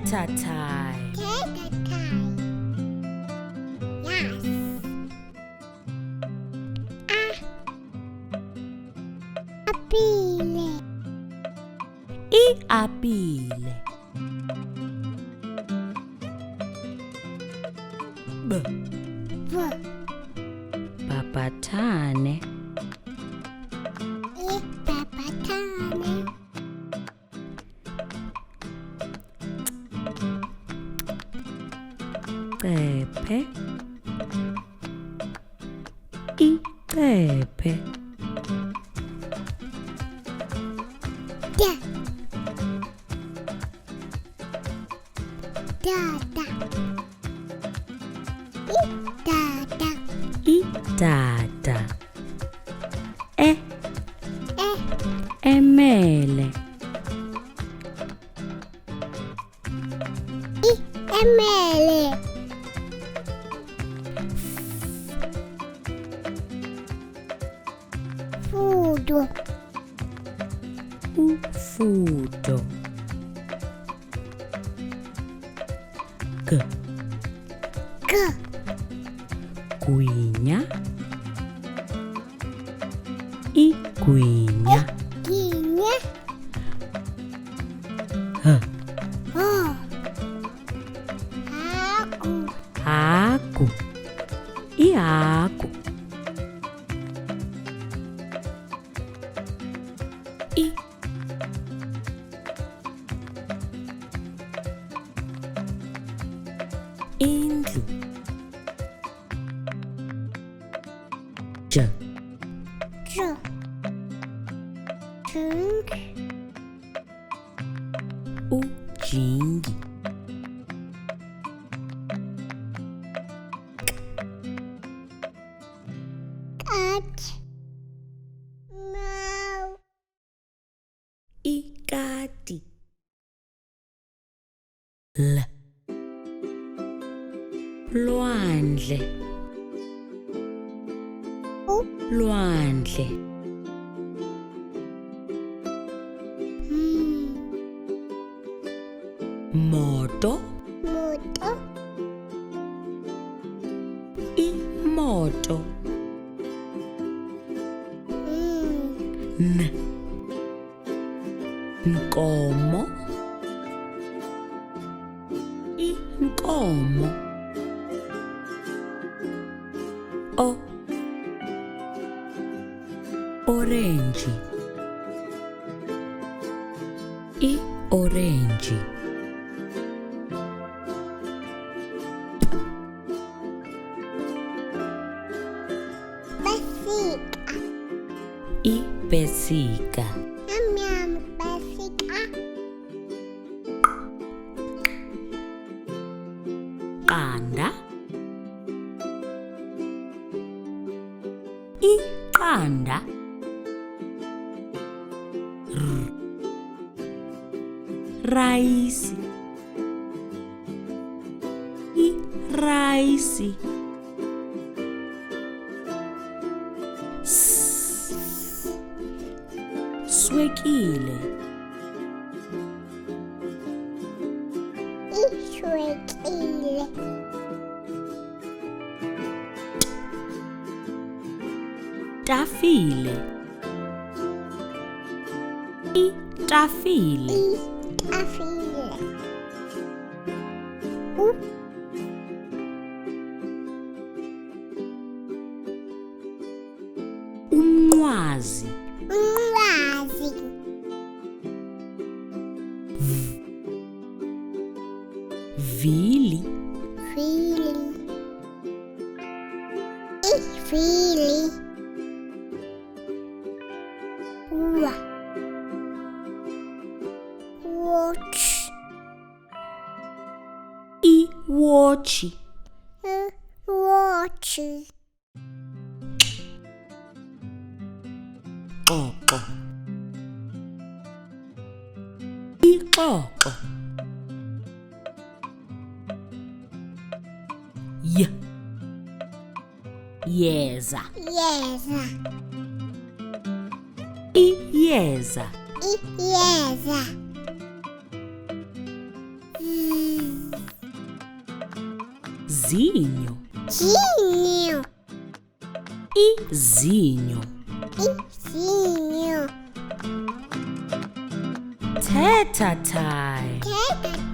Thethathai. Yes. Apile. Iapile. B. V. Bhabhathane. Ibhabhathane. Cephe. Icephe. Da. Dada. Idada. Idada. E. Emele. Emele. Fudo. Ufudo. G. G. Gwinya. Igwinya. Ginya. H. Ho. Aku. Hagu. Ihagu. I. Indlu. J. J. Drink. Ujingi. Cat. Mau. Ikati. L. Lwandle. U. Lwandle. Moto. Moto. Imoto. N. Nkomo. Inkomo. O. Orange. I-orange. Pesika. Ipesika. Yum, pesika. Qanda. Iqanda. Raisi. Iraisi. Swekile. Iswekile. Tafile. Itafile. Itafile. U. Umnqwazi. Umlazi. Vili. Fili. Ifili. Ua. Watch. Iwotshi. Watch. Xoxo. Ixoxo. Yeza. Yeza. Iyeza. Iyeza. Izinyo. Zinho. Izinyo. Izinho. Thetha time. Teta